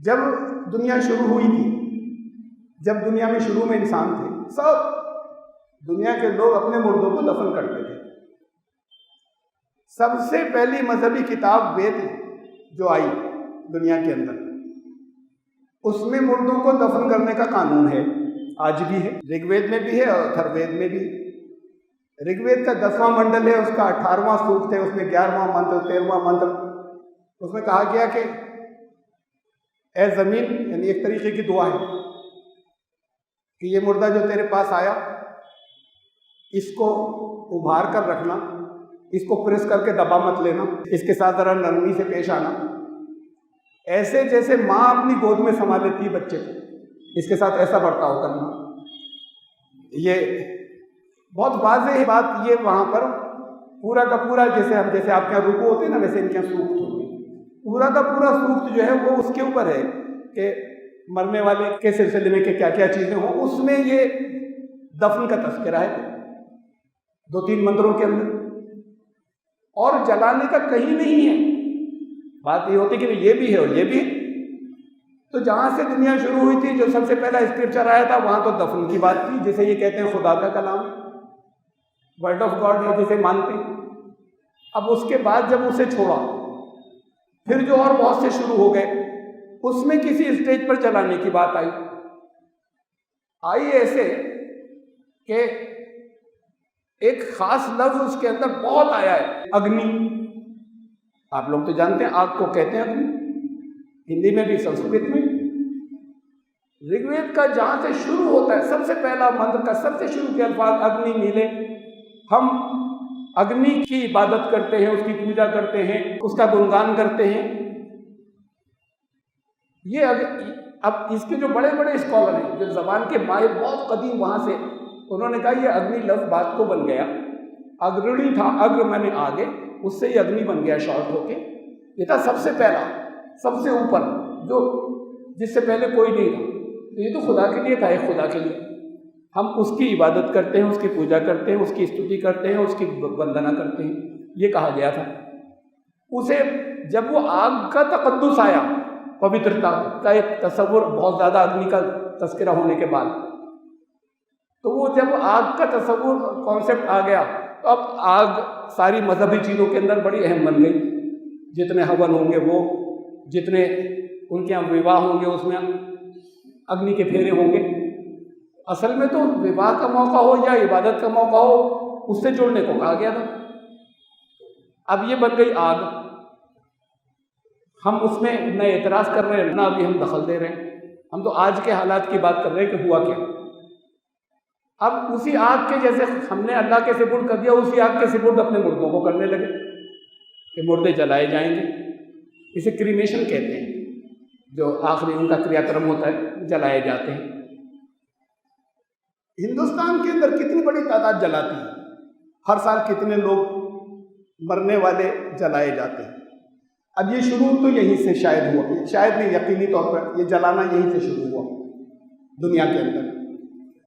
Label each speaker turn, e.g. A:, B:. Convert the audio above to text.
A: जब दुनिया शुरू हुई थी, जब दुनिया में शुरू में इंसान थे, सब दुनिया के लोग अपने मुर्दों को दफन करते थे। सबसे पहली मजहबी किताब वेद जो आई दुनिया के अंदर, उसमें मुर्दों को दफन करने का कानून है, आज भी है। ऋग्वेद में भी है और अथर्ववेद में भी। ऋग्वेद का 10वां मंडल है, उसका 18वां सूक्त है, उसमें 11वां मंत्र, 13वां मंत्र, उसमें कहा गया कि ए जमीन, यानी एक तरीके की दुआ है कि ये मुर्दा जो तेरे पास आया, इसको उभार कर रखना, इसको प्रेस करके दबा मत लेना, इसके साथ जरा नरमी से पेश आना, ऐसे जैसे माँ अपनी गोद में संभाल लेती है बच्चे को, इसके साथ ऐसा बर्ताव करना। ये बहुत वाज़ेह बात, ये वहाँ पर पूरा का पूरा, जैसे आपके यहाँ रुकू होते हैं ना, वैसे इनके यहाँ सूक्त होते हैं। पूरा का पूरा सूक्त जो है वो उसके ऊपर है कि मरने वाले के सिलसिले में कि क्या क्या चीज़ें हों। उसमें ये दफन का तस्करा है 2-3 मंत्रों के अंदर, और जलाने का कहीं नहीं है। बात ये होती कि ये भी है और ये भी है। तो जहाँ से दुनिया शुरू हुई थी, जो सबसे पहला स्क्रिप्चर आया था, वहाँ तो दफन की बात थी, जिसे ये कहते हैं खुदा का कलाम, वर्ड ऑफ गॉड है जिसे मानते हैं। अब उसके बाद जब उसे छोड़ा, फिर जो और बहुत से शुरू हो गए, उसमें किसी स्टेज पर जलाने की बात आई ऐसे कि एक खास लफ्ज उसके अंदर बहुत आया है, अग्नि। आप लोग तो जानते हैं आग को कहते हैं अग्नि, हिंदी में भी संस्कृत में। ऋग्वेद का जहां से शुरू होता है, सबसे पहला मंत्र का सबसे शुरू के अल्फाज अग्नि मिले। हम अग्नि की इबादत करते हैं, उसकी पूजा करते हैं, उसका गुणगान करते हैं। ये अब इसके जो बड़े बड़े स्कॉलर हैं, जो जबान के माहिर बहुत कदीम, वहां से उन्होंने कहा ये अग्नि लफ्ज बात को बन गया। अग्रणी था, अग्र मैंने आगे, उससे ही अग्नि बन गया शॉर्ट होके। ये था सबसे पहला, सबसे ऊपर, जो जिससे पहले कोई नहीं था। तो ये तो खुदा के लिए था, एक खुदा के लिए हम उसकी इबादत करते हैं, उसकी पूजा करते हैं, उसकी स्तुति करते हैं, उसकी वंदना करते हैं, ये कहा गया था। उसे जब वो आग का तकद्दुस आया, पवित्रता का एक तस्वुर, बहुत ज़्यादा अग्नि का तस्करा होने के बाद, तो वो जब आग का तस्वुर कॉन्सेप्ट आ गया, तो अब आग सारी मजहबी चीज़ों के अंदर बड़ी अहम बन गई। जितने हवन होंगे वो, जितने उनके यहाँ विवाह होंगे उसमें अग्नि के फेरे होंगे। असल में तो विवाह का मौका हो या इबादत का मौका हो, उससे जुड़ने को कहा गया था। अब ये बन गई आग, हम उसमें न एतराज़ कर रहे हैं, ना अभी हम दखल दे रहे हैं। हम तो आज के हालात की बात कर रहे हैं कि हुआ क्या। अब उसी आग के जैसे हमने अल्लाह के सिपुर्द कर दिया, उसी आग के सिपुर्द अपने मुर्दों को करने लगे कि मुर्दे जलाए जाएंगे। इसे क्रीमेशन कहते हैं, जो आखिरी उनका क्रियाक्रम होता है, जलाए जाते हैं। हिंदुस्तान के अंदर कितनी बड़ी तादाद जलाती है, हर साल कितने लोग मरने वाले जलाए जाते हैं। अब ये शुरू तो यहीं से शायद हुआ, शायद नहीं, यकीनी तौर पर ये जलाना यहीं से शुरू हुआ दुनिया के अंदर।